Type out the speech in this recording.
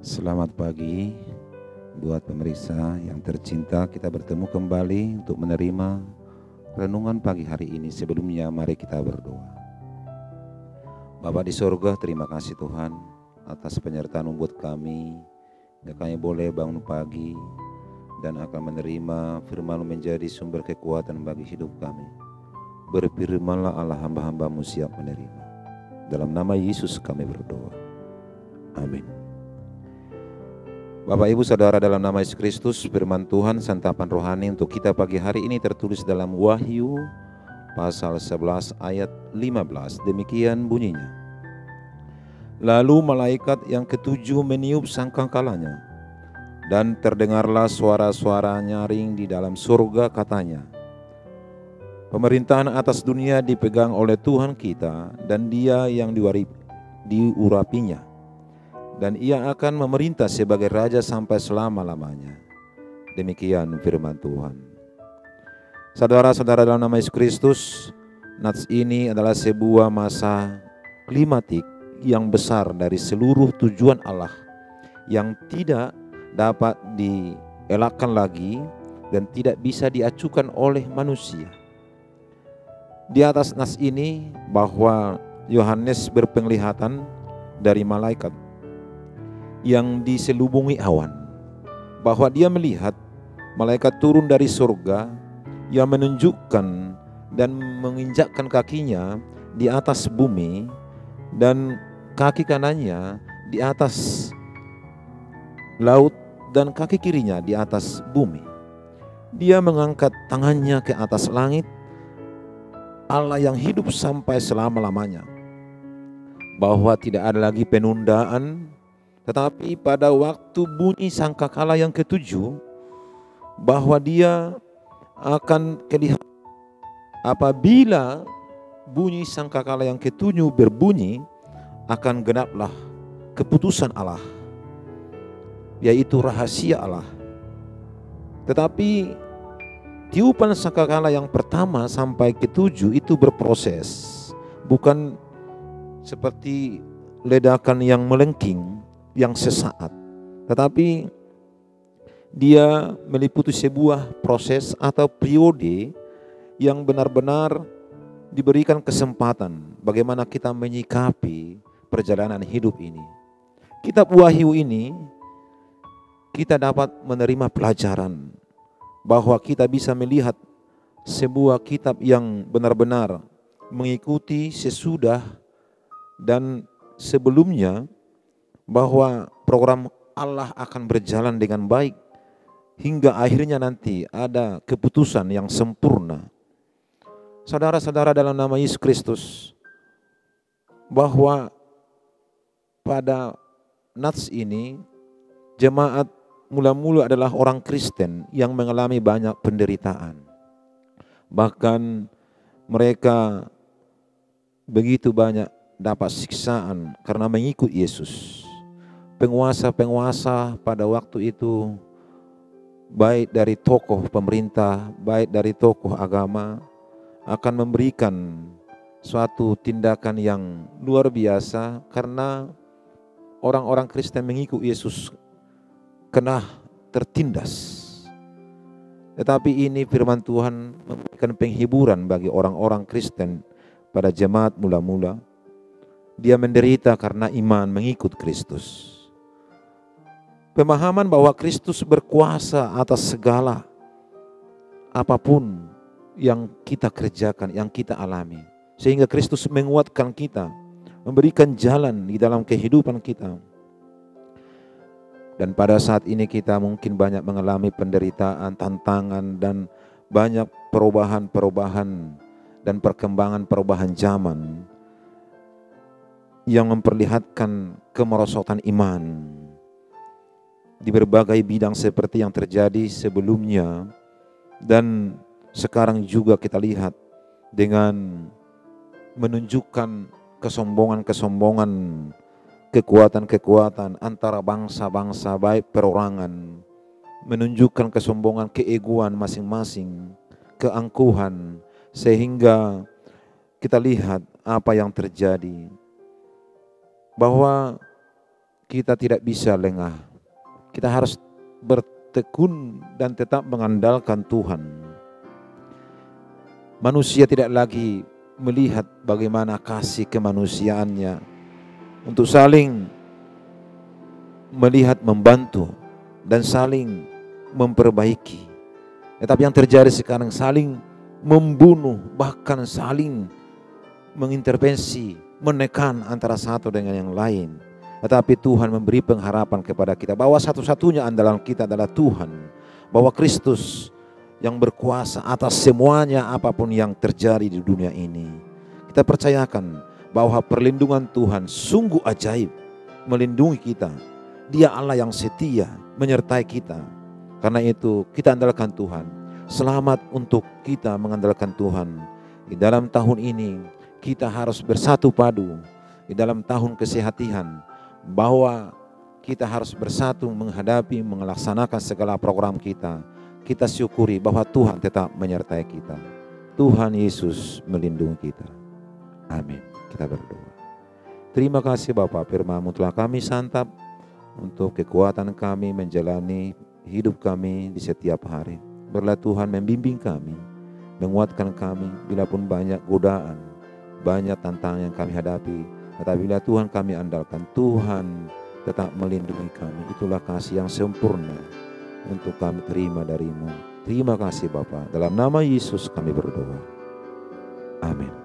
Selamat pagi buat pemirsa yang tercinta. Kita bertemu kembali untuk menerima renungan pagi hari ini. Sebelumnya mari kita berdoa. Bapa di sorga, terima kasih Tuhan atas penyertaan buat kami. Kami boleh bangun pagi dan akan menerima firman menjadi sumber kekuatan bagi hidup kami. Berfirmanlah Allah, hamba-hambamu siap menerima. Dalam nama Yesus kami berdoa. Amin. Bapak Ibu Saudara, dalam nama Yesus Kristus, firman Tuhan santapan rohani untuk kita pagi hari ini tertulis dalam Wahyu pasal 11 ayat 15. Demikian bunyinya. Lalu malaikat yang ketujuh meniup sangkakalanya, dan terdengarlah suara-suara nyaring di dalam surga, katanya, pemerintahan atas dunia dipegang oleh Tuhan kita, dan Dia yang diurapinya, dan Ia akan memerintah sebagai Raja sampai selama-lamanya. Demikian firman Tuhan. Saudara-saudara, dalam nama Yesus Kristus, nats ini adalah sebuah masa klimatik yang besar dari seluruh tujuan Allah yang tidak dapat dielakkan lagi dan tidak bisa diacukan oleh manusia. Di atas nats ini bahwa Yohanes berpenglihatan dari malaikat yang diselubungi awan, bahwa dia melihat malaikat turun dari surga yang menunjukkan dan menginjakkan kakinya di atas bumi dan kaki kanannya di atas laut dan kaki kirinya di atas bumi. Dia mengangkat tangannya ke atas langit, Allah yang hidup sampai selama-lamanya, bahwa tidak ada lagi penundaan. Tetapi pada waktu bunyi sangkakala yang ketujuh, bahwa Dia akan kelihatan. Apabila bunyi sangkakala yang ketujuh berbunyi, akan genaplah keputusan Allah, yaitu rahasia Allah. Tetapi tiupan sangkakala yang pertama sampai ketujuh itu berproses, bukan seperti ledakan yang melengking, yang sesaat, tetapi dia meliputi sebuah proses atau periode yang benar-benar diberikan kesempatan bagaimana kita menyikapi perjalanan hidup ini. Kitab Wahyu ini kita dapat menerima pelajaran bahwa kita bisa melihat sebuah kitab yang benar-benar mengikuti sesudah dan sebelumnya, bahwa program Allah akan berjalan dengan baik hingga akhirnya nanti ada keputusan yang sempurna. Saudara-saudara, dalam nama Yesus Kristus, bahwa pada nats ini jemaat mula-mula adalah orang Kristen yang mengalami banyak penderitaan. Bahkan mereka begitu banyak dapat siksaan karena mengikut Yesus. Penguasa-penguasa pada waktu itu, baik dari tokoh pemerintah, baik dari tokoh agama, akan memberikan suatu tindakan yang luar biasa karena orang-orang Kristen mengikut Yesus kena tertindas. Tetapi ini firman Tuhan memberikan penghiburan bagi orang-orang Kristen pada jemaat mula-mula. Dia menderita karena iman mengikut Kristus. Pemahaman bahwa Kristus berkuasa atas segala apapun yang kita kerjakan, yang kita alami. Sehingga Kristus menguatkan kita, memberikan jalan di dalam kehidupan kita. Dan pada saat ini kita mungkin banyak mengalami penderitaan, tantangan, dan banyak perubahan-perubahan dan perkembangan zaman yang memperlihatkan kemerosotan iman di berbagai bidang seperti yang terjadi sebelumnya, dan sekarang juga kita lihat dengan menunjukkan kesombongan-kesombongan, kekuatan-kekuatan antara bangsa-bangsa, baik perorangan, menunjukkan kesombongan, keegoan masing-masing, keangkuhan, sehingga kita lihat apa yang terjadi, bahwa kita tidak bisa lengah. Kita harus bertekun dan tetap mengandalkan Tuhan. Manusia tidak lagi melihat bagaimana kasih kemanusiaannya untuk saling melihat, membantu, dan saling memperbaiki. Tetapi yang terjadi sekarang saling membunuh, bahkan saling mengintervensi, menekan antara satu dengan yang lain. Tetapi Tuhan memberi pengharapan kepada kita bahwa satu-satunya andalan kita adalah Tuhan, bahwa Kristus yang berkuasa atas semuanya apapun yang terjadi di dunia ini. Kita percayakan bahwa perlindungan Tuhan sungguh ajaib melindungi kita. Dia Allah yang setia menyertai kita. Karena itu kita andalkan Tuhan. Selamat untuk kita mengandalkan Tuhan. Di dalam tahun ini kita harus bersatu padu. Di dalam tahun kesehatan, bahwa kita harus bersatu menghadapi, melaksanakan segala program kita. Kita syukuri bahwa Tuhan tetap menyertai kita. Tuhan Yesus melindungi kita. Amin. Kita berdoa. Terima kasih Bapa, firman-Mu telah kami santap untuk kekuatan kami menjalani hidup kami di setiap hari. Biarlah Tuhan membimbing kami, menguatkan kami bila pun banyak godaan, banyak tantangan yang kami hadapi. Tetapi bila Tuhan kami andalkan, Tuhan tetap melindungi kami. Itulah kasih yang sempurna untuk kami terima dari-Mu. Terima kasih Bapa. Dalam nama Yesus kami berdoa. Amin.